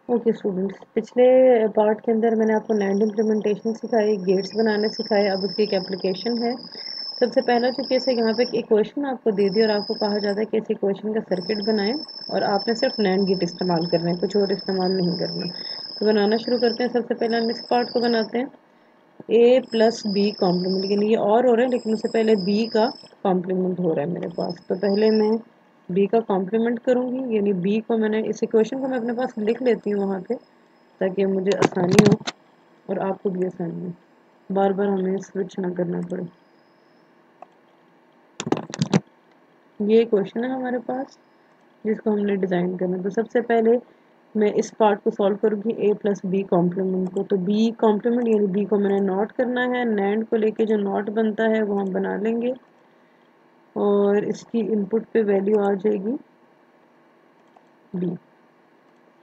Okay students, पिछले part के अंदर मैंने आपको नैंड इम्प्लीमेंटेशन सिखाई, गेट्स बनाने सिखाए। अब उसकी एक एप्लीकेशन है। सबसे पहला जो केस है, यहाँ पे एक इक्वेशन आपको दे दी और आपको कहा जाता है कि इस इक्वेशन का सर्किट बनाएं और आपने सिर्फ नैंड गेट इस्तेमाल करना है, कुछ और इस्तेमाल नहीं करना। तो बनाना शुरू करते हैं। सबसे पहले हम इस पार्ट को बनाते हैं, ए प्लस बी कॉम्प्लीमेंट, यानी ये और हो रहा है लेकिन उससे पहले बी का कॉम्प्लीमेंट हो रहा है मेरे पास। तो पहले मैं बी का कॉम्प्लीमेंट करूँगी, यानी बी को मैंने इस इक्वेशन को मैं अपने पास लिख लेती हूँ वहाँ पे, ताकि मुझे आसानी हो और आपको भी आसानी हो, बार बार हमें स्विच ना करना पड़े। ये क्वेश्चन है हमारे पास जिसको हमने डिज़ाइन करना है। तो सबसे पहले मैं इस पार्ट को सॉल्व करूँगी, ए प्लस बी कॉम्प्लीमेंट को। तो बी कॉम्प्लीमेंट यानी बी को मैंने नॉट करना है, नैंड को लेके जो नॉट बनता है वो हम बना लेंगे और इसकी इनपुट पे वैल्यू आ जाएगी बी।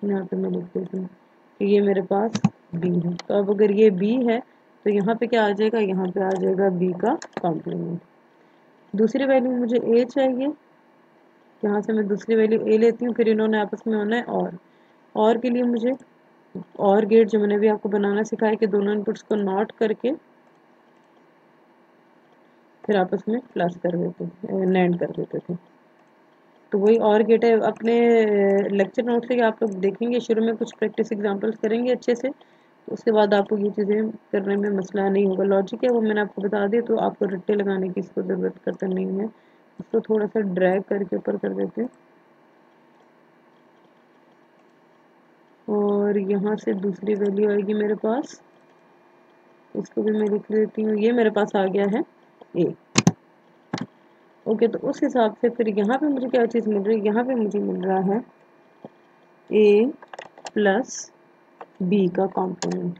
यहाँ पे मैं लिख देती हूँ कि ये मेरे पास बी है। तो अब अगर ये बी है तो यहाँ पे क्या आ जाएगा, यहाँ पे आ जाएगा बी का कॉम्प्लीमेंट। दूसरी वैल्यू मुझे ए चाहिए, यहाँ से मैं दूसरी वैल्यू ए लेती हूँ, फिर इन्होंने आपस में होना है और के लिए मुझे और गेट जो मैंने भी आपको बनाना सिखाया कि दोनों इनपुट्स को नॉट करके फिर आपस में प्लस कर देते थे, नैंड कर देते थे। तो वही और गेट है। अपने लेक्चर नोट से आप लोग देखेंगे, शुरू में कुछ प्रैक्टिस एग्जांपल्स करेंगे अच्छे से, तो उसके बाद आपको ये चीज़ें करने में मसला नहीं होगा। लॉजिक है वो मैंने आपको बता दी, तो आपको रट्टे लगाने की इसको ज़रूरत करता नहीं है। इसको थोड़ा सा ड्रैग करके ऊपर कर देते हैं और यहाँ से दूसरी वैल्यू आएगी मेरे पास, इसको भी मैं लिख देती हूँ। ये मेरे पास आ गया है ए। ओके, तो उस हिसाब से फिर यहाँ पे मुझे क्या चीज़ मिल रही है, यहाँ पे मुझे मिल रहा है ए प्लस बी का कॉम्पोनेंट।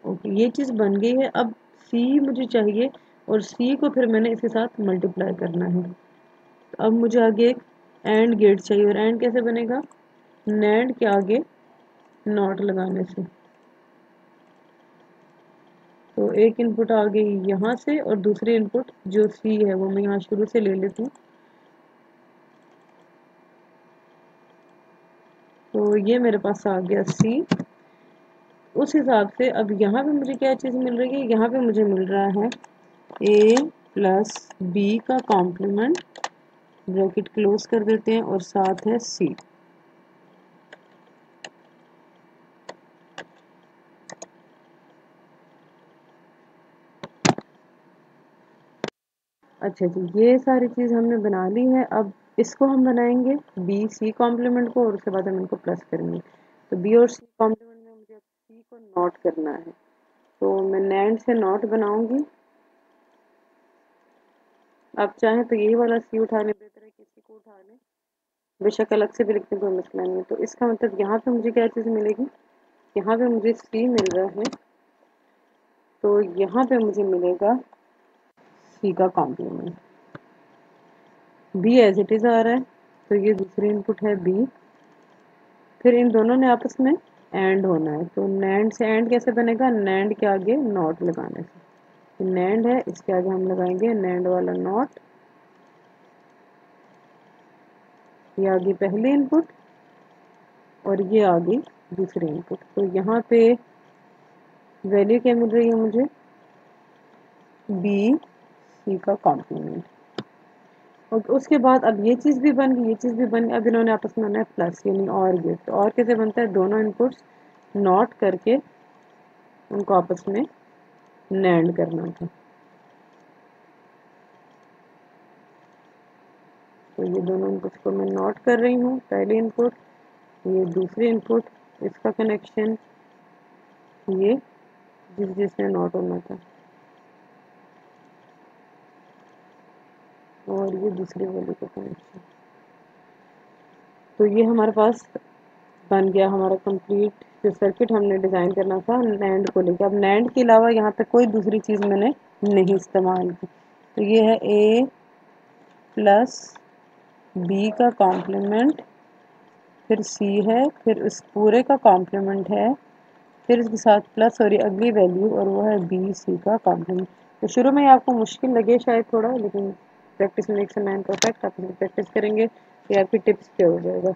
ओके, ये चीज़ बन गई है। अब सी मुझे चाहिए और सी को फिर मैंने इसके साथ मल्टीप्लाई करना है। तो अब मुझे आगे एक एंड गेट चाहिए, और एंड कैसे बनेगा, नैंड के आगे नॉट लगाने से। तो एक इनपुट आ गई यहाँ से और दूसरी इनपुट जो सी है वो मैं यहाँ शुरू से ले लेती हूँ। तो ये मेरे पास आ गया सी। उस हिसाब से अब यहाँ पे मुझे क्या चीज़ मिल रही है, यहाँ पे मुझे मिल रहा है ए प्लस बी का कॉम्प्लीमेंट, ब्रैकेट क्लोज कर देते हैं, और साथ है सी। अच्छा जी, ये सारी चीज़ हमने बना ली है। अब इसको हम बनाएंगे बी सी कॉम्प्लीमेंट को, और उसके बाद हम इनको प्लस करेंगे। तो बी और सी कॉम्प्लीमेंट में मुझे सी को नॉट करना है, तो मैं नैंड से नॉट बनाऊंगी। आप चाहें तो यही वाला सी उठा लें, बेहतर है किसी को उठा लें, बेशक अलग से भी लिखने कोई मसला नहीं है। तो इसका मतलब यहाँ पे मुझे क्या चीज़ मिलेगी, यहाँ पे मुझे सी मिल रहा है, तो यहाँ पे मुझे मिलेगा सी का complement. B as it is आ रहा है, तो ये दूसरी इनपुट है बी। फिर इन दोनों ने आपस में एंड होना है, तो नैंड से एंड कैसे बनेगा, नैंड के आगे नॉट लगाने से। तो नैंड है, इसके आगे हम लगाएंगे नैंड वाला नॉट। ये आ गई पहली इनपुट और ये आ गई दूसरी इनपुट। तो यहाँ पे वैल्यू क्या मिल रही है मुझे, बी सी का कॉम्प्लीमेंट। और उसके बाद अब ये चीज़ भी बन गई, ये चीज़ भी बन गई। अब इन्होंने आपस में होना है प्लस, यानी और गेट। तो और कैसे बनता है, दोनों इनपुट्स नॉट करके उनको आपस में नैंड करना था। तो ये दोनों इनपुट्स को मैं नोट कर रही हूँ, पहली इनपुट, ये दूसरी इनपुट, इसका कनेक्शन ये जिसने नोट होना था, और ये दूसरी वाली का कनेक्शन। तो ये हमारे पास बन गया हमारा कंप्लीट जो सर्किट हमने डिज़ाइन करना था नैंड को लेकर। अब नैंड के अलावा यहाँ पे कोई दूसरी चीज़ मैंने नहीं इस्तेमाल की। तो ये है ए प्लस बी का कॉम्प्लीमेंट, फिर सी है, फिर इस पूरे का कॉम्प्लीमेंट है, फिर इसके साथ प्लस और ये अगली वैल्यू, और वो है बी सी का कॉम्प्लीमेंट। तो शुरू में आपको मुश्किल लगे शायद थोड़ा, लेकिन practice makes a man perfect. आप प्रैक्टिस करेंगे तो आपकी टिप्स पे हो जाएगा।